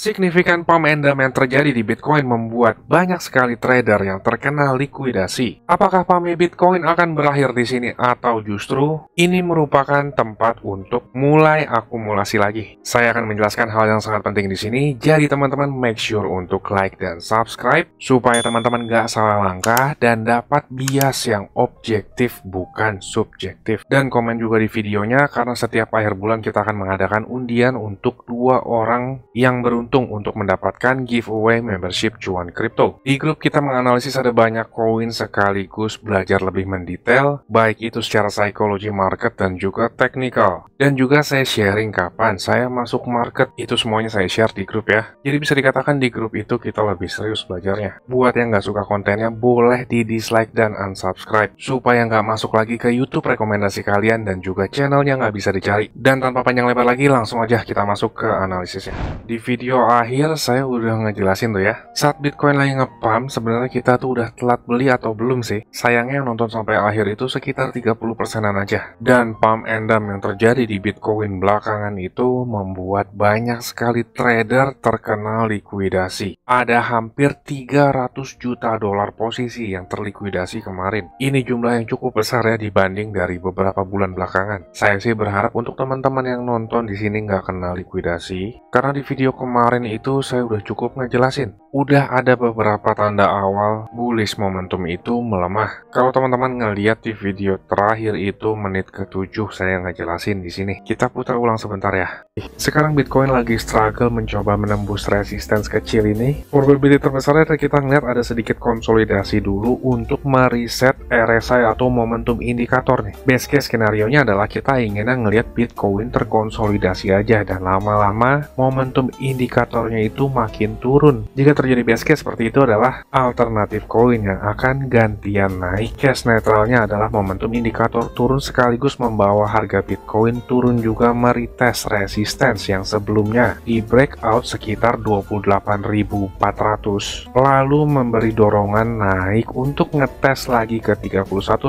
Signifikan pump and dump yang terjadi di Bitcoin membuat banyak sekali trader yang terkena likuidasi. Apakah pump Bitcoin akan berakhir di sini atau justru ini merupakan tempat untuk mulai akumulasi lagi? Saya akan menjelaskan hal yang sangat penting di sini. Jadi teman-teman make sure untuk like dan subscribe supaya teman-teman gak salah langkah dan dapat bias yang objektif bukan subjektif. Dan komen juga di videonya karena setiap akhir bulan kita akan mengadakan undian untuk 2 orang yang beruntung untuk mendapatkan giveaway membership cuan kripto. Di grup kita menganalisis ada banyak koin sekaligus belajar lebih mendetail, baik itu secara psikologi market dan juga teknikal. Dan juga saya sharing kapan saya masuk market, itu semuanya saya share di grup ya. Jadi bisa dikatakan di grup itu kita lebih serius belajarnya. Buat yang nggak suka kontennya boleh di dislike dan unsubscribe supaya nggak masuk lagi ke YouTube rekomendasi kalian dan juga channelnya nggak bisa dicari. Dan tanpa panjang lebar lagi langsung aja kita masuk ke analisisnya. Di video akhir saya udah ngejelasin tuh ya, saat Bitcoin lagi nge-pump sebenarnya kita tuh udah telat beli atau belum sih. Sayangnya nonton sampai akhir itu sekitar 30%-an aja. Dan pump and dump yang terjadi di Bitcoin belakangan itu membuat banyak sekali trader terkena likuidasi. Ada hampir 300 juta dolar posisi yang terlikuidasi kemarin. Ini jumlah yang cukup besar ya dibanding dari beberapa bulan belakangan. Saya sih berharap untuk teman-teman yang nonton di sini nggak kena likuidasi, karena di video kemarin itu saya udah cukup ngejelasin. Udah ada beberapa tanda awal bullish momentum itu melemah. Kalau teman-teman ngeliat di video terakhir itu menit ke-7 saya ngejelasin di sini. Kita putar ulang sebentar ya. Sekarang Bitcoin lagi struggle mencoba menembus resistance kecil ini. Probability terbesarnya kita ngeliat ada sedikit konsolidasi dulu untuk mereset RSI atau momentum indikator nih. Best case skenario-nya adalah kita inginnya ngeliat Bitcoin terkonsolidasi aja dan lama-lama momentum indikatornya itu makin turun. Jika terjadi best case seperti itu adalah alternatif koin yang akan gantian naik. Case netralnya adalah momentum indikator turun sekaligus membawa harga Bitcoin turun juga meretest resistance yang sebelumnya di breakout sekitar 28.400 lalu memberi dorongan naik untuk ngetes lagi ke 31.500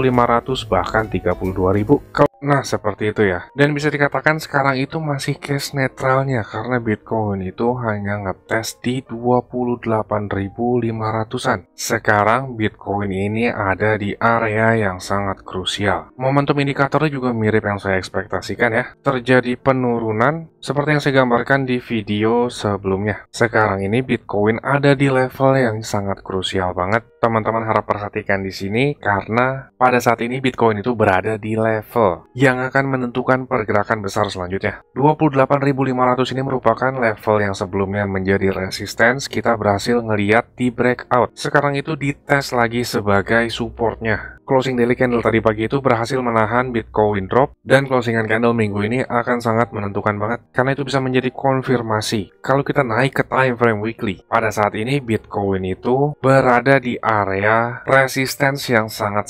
bahkan 32.000. Nah seperti itu ya. Dan bisa dikatakan sekarang itu masih case netralnya karena Bitcoin itu hanya ngetes di 28.500-an. Sekarang Bitcoin ini ada di area yang sangat krusial. Momentum indikatornya juga mirip yang saya ekspektasikan ya. Terjadi penurunan seperti yang saya gambarkan di video sebelumnya. Sekarang ini Bitcoin ada di level yang sangat krusial banget. Teman-teman harap perhatikan di sini karena pada saat ini Bitcoin itu berada di level yang akan menentukan pergerakan besar selanjutnya. 28.500 ini merupakan level yang sebelumnya menjadi resistance. Kita berhasil ngeliat di breakout. Sekarang itu dites lagi sebagai supportnya. Closing daily candle tadi pagi itu berhasil menahan Bitcoin drop dan closingan candle minggu ini akan sangat menentukan banget karena itu bisa menjadi konfirmasi kalau kita naik ke time frame weekly. Pada saat ini Bitcoin itu berada di area resistance yang sangat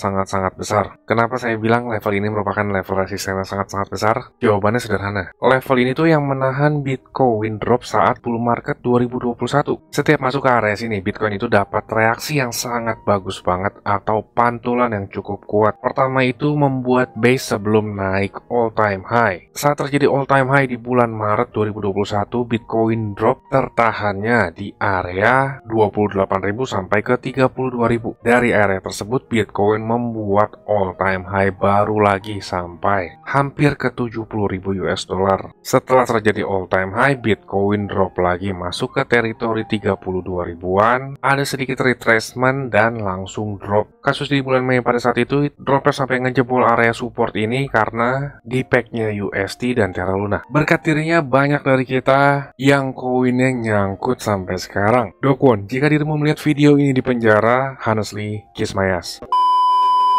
besar. Kenapa saya bilang level ini merupakan level resistance yang sangat besar? Jawabannya sederhana. Level ini tuh yang menahan Bitcoin drop saat bull market 2021. Setiap masuk ke area sini Bitcoin itu dapat reaksi yang sangat bagus banget atau pantulan yang cukup kuat. Pertama itu membuat base sebelum naik all time high. Saat terjadi all time high di bulan Maret 2021, Bitcoin drop tertahannya di area 28.000 sampai ke 32.000. Dari area tersebut Bitcoin membuat all time high baru lagi sampai hampir ke 70.000 US dollar. Setelah terjadi all time high, Bitcoin drop lagi masuk ke teritori 32.000-an. Ada sedikit retracement dan langsung drop. Kasus di bulan Mei pada saat itu dropnya sampai ngejebol area support ini karena di packnya USD dan Terra Luna. Berkat dirinya banyak dari kita yang koinnya nyangkut sampai sekarang. Dokwon, jika dirimu melihat video ini di penjara, honestly, kiss my ass.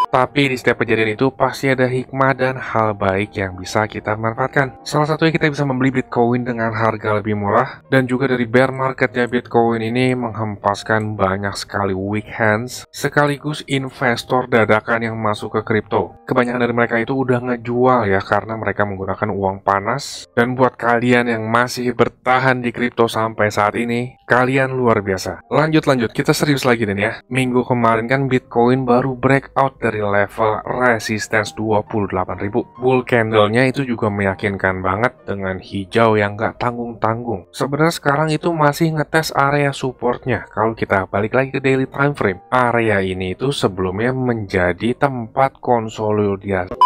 Tapi di setiap kejadian itu pasti ada hikmah dan hal baik yang bisa kita manfaatkan. Salah satunya kita bisa membeli Bitcoin dengan harga lebih murah. Dan juga dari bear marketnya Bitcoin ini menghempaskan banyak sekali weak hands sekaligus investor dadakan yang masuk ke kripto. Kebanyakan dari mereka itu udah ngejual ya karena mereka menggunakan uang panas. Dan buat kalian yang masih bertahan di kripto sampai saat ini, kalian luar biasa. Lanjut, kita serius lagi nih ya. Minggu kemarin kan Bitcoin baru breakout dari dari level resistance 28.000. Bull candle-nya itu juga meyakinkan banget dengan hijau yang nggak tanggung-tanggung. Sebenarnya sekarang itu masih ngetes area supportnya. Kalau kita balik lagi ke daily time frame, area ini itu sebelumnya menjadi tempat konsolidasi.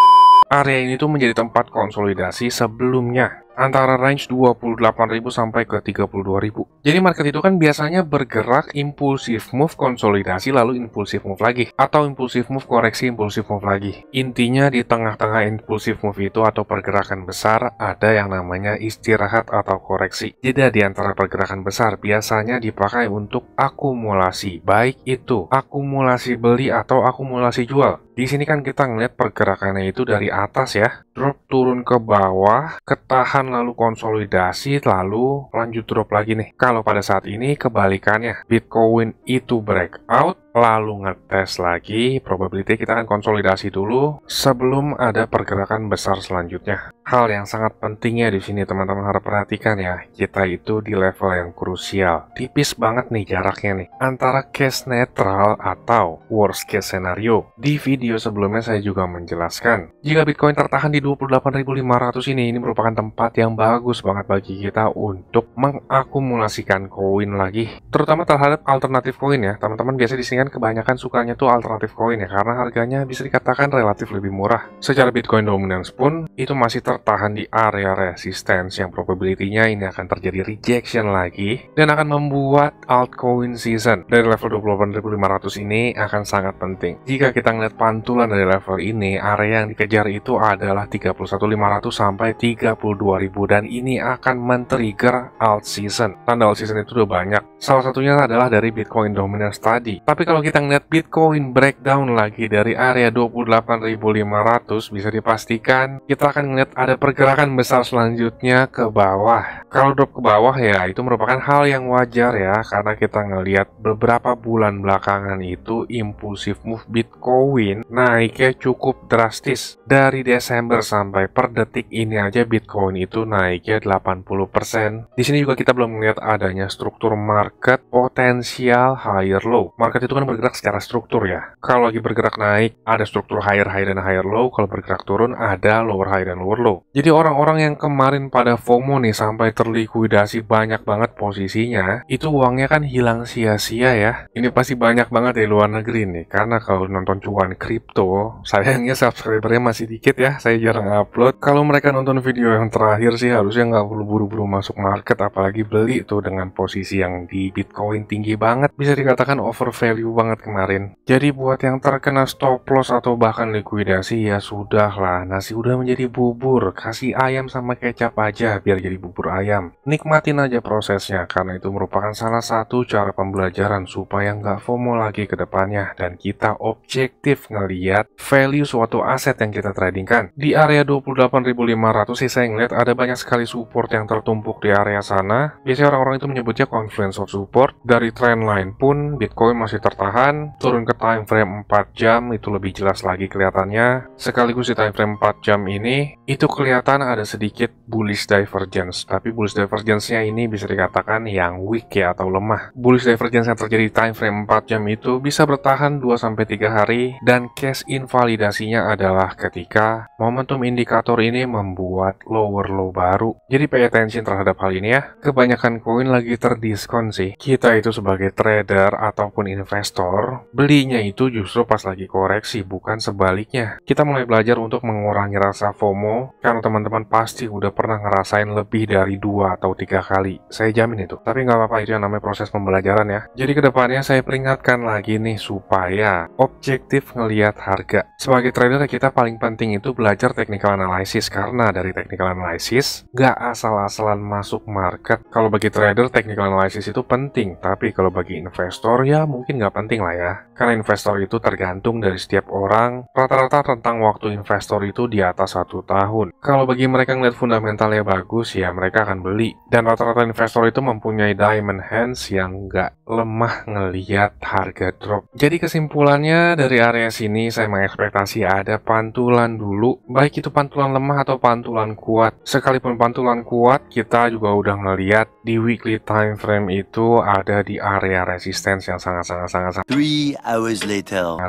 Area ini tuh menjadi tempat konsolidasi sebelumnya antara range 28.000 sampai ke 32.000. Jadi market itu kan biasanya bergerak impulsif move konsolidasi lalu impulsif move lagi, atau impulsif move koreksi impulsif move lagi. Intinya di tengah-tengah impulsif move itu atau pergerakan besar ada yang namanya istirahat atau koreksi. Jeda di antara pergerakan besar biasanya dipakai untuk akumulasi, baik itu akumulasi beli atau akumulasi jual. Di sini kan kita ngeliat pergerakannya itu dari atas ya, drop turun ke bawah, ketahan lalu konsolidasi, lalu lanjut drop lagi nih. Kalau pada saat ini kebalikannya, Bitcoin itu breakout, lalu ngetes lagi, probability kita akan konsolidasi dulu sebelum ada pergerakan besar selanjutnya. Hal yang sangat pentingnya di sini teman-teman harus perhatikan ya, kita itu di level yang krusial. Tipis banget nih jaraknya nih antara case netral atau worst case scenario. Di video sebelumnya saya juga menjelaskan, jika Bitcoin tertahan di 28.500 ini merupakan tempat yang bagus banget bagi kita untuk mengakumulasikan koin lagi, terutama terhadap alternatif koin ya. Teman-teman biasa di sini kan kebanyakan sukanya tuh alternatif koin ya, karena harganya bisa dikatakan relatif lebih murah. Secara Bitcoin dominance pun itu masih tertahan di area resistance yang probability-nya ini akan terjadi rejection lagi dan akan membuat altcoin season dari level 28.500 ini akan sangat penting. Jika kita ngeliat pantulan dari level ini, area yang dikejar itu adalah 31.500 sampai 32.000 dan ini akan men-trigger alt season. Tanda alt season itu udah banyak. Salah satunya adalah dari Bitcoin dominance tadi. Tapi kalau kita ngeliat Bitcoin breakdown lagi dari area 28.500, bisa dipastikan kita akan ngeliat ada pergerakan besar selanjutnya ke bawah. Kalau drop ke bawah ya itu merupakan hal yang wajar ya, karena kita ngeliat beberapa bulan belakangan itu impulsif move Bitcoin naiknya cukup drastis. Dari Desember sampai per detik ini aja Bitcoin itu naiknya 80%. Di sini juga kita belum melihat adanya struktur market potensial higher low. Market itu kan bergerak secara struktur ya. Kalau lagi bergerak naik, ada struktur higher high dan higher low. Kalau bergerak turun, ada lower high dan lower low. Jadi orang-orang yang kemarin pada FOMO nih sampai terlikuidasi banyak banget posisinya, itu uangnya kan hilang sia-sia ya. Ini pasti banyak banget di luar negeri nih, karena kalau nonton cuan kripto, sayangnya subscribernya masih dikit ya. Saya jarang upload. Kalau mereka nonton video yang terakhir sih harusnya nggak perlu buru-buru masuk market, apalagi beli tuh dengan posisi yang di Bitcoin tinggi banget. Bisa dikatakan overvalue banget kemarin. Jadi buat yang terkena stop loss atau bahkan likuidasi ya sudah lah, nasi udah menjadi bubur, kasih ayam sama kecap aja biar jadi bubur ayam. Nikmatin aja prosesnya, karena itu merupakan salah satu cara pembelajaran supaya nggak FOMO lagi ke depannya dan kita objektif ngeliat value suatu aset yang kita tradingkan. Di area 28.500 sih saya ngeliat ada banyak sekali support yang tertumpuk di area sana. Biasanya orang-orang itu menyebutnya confluence of support. Dari trendline pun Bitcoin masih tertahan, turun ke time frame 4 jam itu lebih jelas lagi kelihatannya. Sekaligus di time frame 4 jam ini itu kelihatan ada sedikit bullish divergence, tapi bullish divergence-nya ini bisa dikatakan yang weak ya atau lemah. Bullish divergence yang terjadi di time frame 4 jam itu bisa bertahan 2-3 hari dan case invalidasinya adalah ketika momentum indikator ini membuat lower low baru. Jadi pay attention terhadap hal ini ya. Kebanyakan koin lagi terdiskon sih. Kita itu sebagai trader ataupun investor, belinya itu justru pas lagi koreksi, bukan sebaliknya. Kita mulai belajar untuk mengurangi rasa FOMO, karena teman-teman pasti udah pernah ngerasain lebih dari 2 atau 3 kali. Saya jamin itu. Tapi nggak apa-apa, itu yang namanya proses pembelajaran ya. Jadi kedepannya saya peringatkan lagi nih supaya objektif ngelihat harga. Sebagai trader kita paling penting itu belajar technical analysis, karena dari technical analysis nggak asal-asalan masuk market. Kalau bagi trader technical analysis itu penting, tapi kalau bagi investor ya mungkin nggak penting lah ya. Karena investor itu tergantung dari setiap orang. Rata-rata rentang waktu investor itu di atas 1 tahun. Kalau bagi mereka ngeliat fundamentalnya bagus ya mereka akan beli. Dan rata-rata investor itu mempunyai diamond hands yang nggak lemah ngeliat harga drop. Jadi kesimpulannya dari area sini saya mengekspektasi ada pantulan dulu, baik itu pantulan lemah atau pantulan kuat. Sekalipun pantulan kuat, kita juga udah ngeliat di weekly time frame itu ada di area resistance yang sangat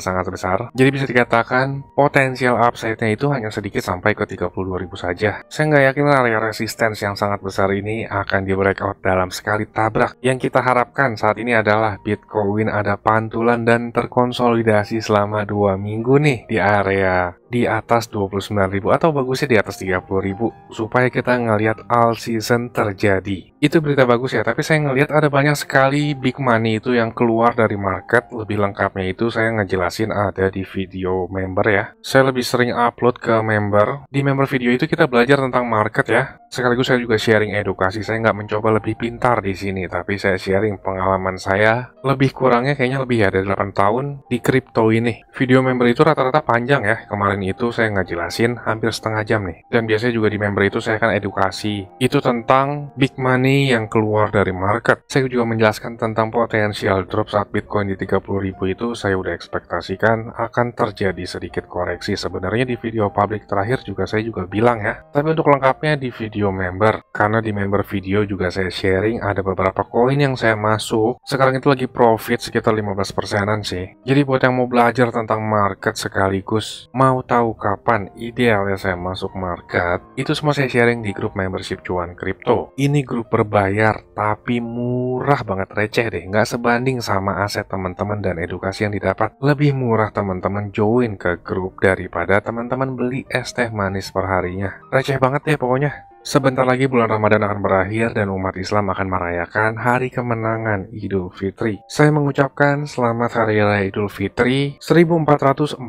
sangat besar. Jadi bisa dikatakan potensial upside-nya itu hanya sedikit sampai ke 32.000 saja. Saya nggak yakin area resistance yang sangat besar ini akan di breakout dalam sekali tabrak. Yang kita harapkan saat ini adalah Bitcoin ada pantulan dan terkonsolidasi selama 2 minggu nih di area di atas 29.000 atau bagusnya di atas 30.000 supaya kita ngelihat all season terjadi. Itu berita bagus ya, tapi saya ngelihat ada banyak sekali big money itu yang keluar dari market. Lebih lengkapnya itu saya ngejelasin ada di video member ya. Saya lebih sering upload ke member. Di member video itu kita belajar tentang market ya. Sekaligus saya juga sharing edukasi. Saya nggak mencoba lebih pintar di sini, tapi saya sharing pengalaman saya. Lebih kurangnya kayaknya lebih ya dari 8 tahun di kripto ini. Video member itu rata-rata panjang ya. Kemarin itu saya ngejelasin hampir setengah jam nih. Dan biasanya juga di member itu saya akan edukasi. Itu tentang big money yang keluar dari market. Saya juga menjelaskan tentang potensial drop saat Bitcoin di 30.000 itu saya udah ekspektasikan akan terjadi sedikit koreksi. Sebenarnya di video publik terakhir juga saya juga bilang ya. Tapi untuk lengkapnya di video member. Karena di member video juga saya sharing ada beberapa koin yang saya masuk. Sekarang itu lagi profit sekitar 15%-an sih. Jadi buat yang mau belajar tentang market sekaligus mau tahu kapan idealnya saya masuk market, itu semua saya sharing di grup membership Cuan Kripto. Ini grup berbayar, tapi murah banget, receh deh. Nggak sebanding sama aset teman-teman dan edukasi yang didapat. Lebih murah teman-teman join ke grup daripada teman-teman beli es teh manis perharinya. Receh banget ya pokoknya. Sebentar lagi bulan Ramadan akan berakhir dan umat Islam akan merayakan hari kemenangan Idul Fitri. Saya mengucapkan selamat Hari Raya Idul Fitri 1444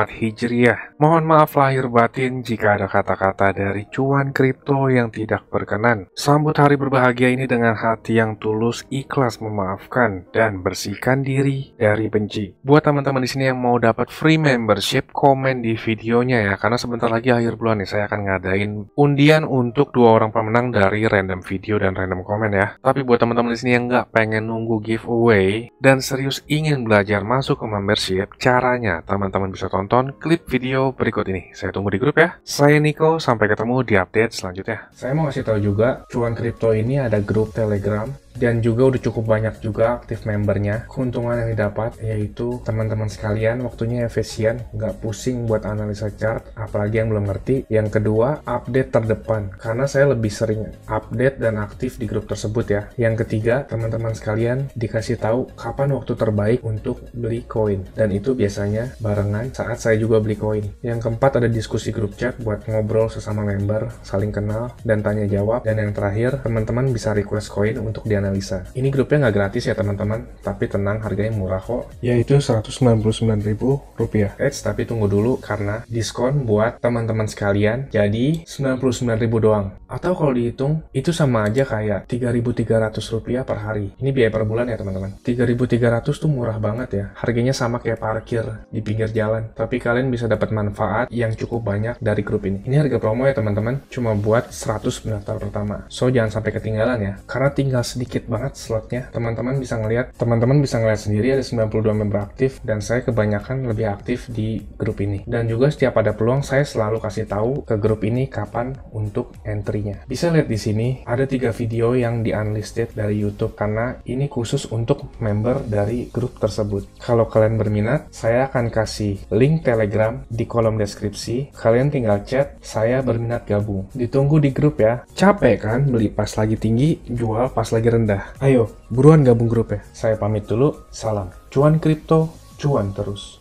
Hijriah. Mohon maaf lahir batin jika ada kata-kata dari Cuan Kripto yang tidak berkenan. Sambut hari berbahagia ini dengan hati yang tulus, ikhlas memaafkan, dan bersihkan diri dari benci. Buat teman-teman di sini yang mau dapat free membership, komen di videonya ya, karena sebentar lagi akhir bulan nih saya akan ngadain undian untuk 2 orang pemenang dari random video dan random komen ya. Tapi buat teman-teman di sini yang nggak pengen nunggu giveaway dan serius ingin belajar masuk ke membership, caranya teman-teman bisa tonton klip video berikut ini. Saya tunggu di grup ya. Saya Niko, sampai ketemu di update selanjutnya. Saya mau kasih tahu juga, Cuan Kripto ini ada grup Telegram dan juga udah cukup banyak juga aktif membernya. Keuntungan yang didapat yaitu teman-teman sekalian waktunya efisien, nggak pusing buat analisa chart, apalagi yang belum ngerti. Yang kedua, update terdepan, karena saya lebih sering update dan aktif di grup tersebut ya. Yang ketiga, teman-teman sekalian dikasih tahu kapan waktu terbaik untuk beli koin, dan itu biasanya barengan saat saya juga beli koin. Yang keempat, ada diskusi grup chat buat ngobrol sesama member, saling kenal dan tanya jawab. Dan yang terakhir, teman-teman bisa request koin untuk dianalisa. Ini grupnya nggak gratis ya teman-teman, tapi tenang, harganya murah kok, yaitu Rp199.000. Tapi tunggu dulu karena diskon buat teman-teman sekalian, jadi Rp99.000 doang. Atau kalau dihitung, itu sama aja kayak Rp3.300 per hari. Ini biaya per bulan ya teman-teman. Rp3.300 tuh murah banget ya. Harganya sama kayak parkir di pinggir jalan. Tapi kalian bisa dapat manfaat yang cukup banyak dari grup ini. Ini harga promo ya teman-teman, cuma buat 100 pendaftar pertama. So jangan sampai ketinggalan ya, karena tinggal sedikit banget slotnya. Teman-teman bisa ngeliat sendiri ada 92 member aktif, dan saya kebanyakan lebih aktif di grup ini. Dan juga setiap ada peluang saya selalu kasih tahu ke grup ini kapan untuk entry-nya. Bisa lihat di sini ada 3 video yang di unlisted dari YouTube karena ini khusus untuk member dari grup tersebut. Kalau kalian berminat, saya akan kasih link Telegram di kolom deskripsi. Kalian tinggal chat, saya berminat gabung. Ditunggu di grup ya. Capek kan beli pas lagi tinggi, jual pas lagi rendah. Ayo, buruan gabung grup ya. Saya pamit dulu. Salam. Cuan Kripto, cuan terus.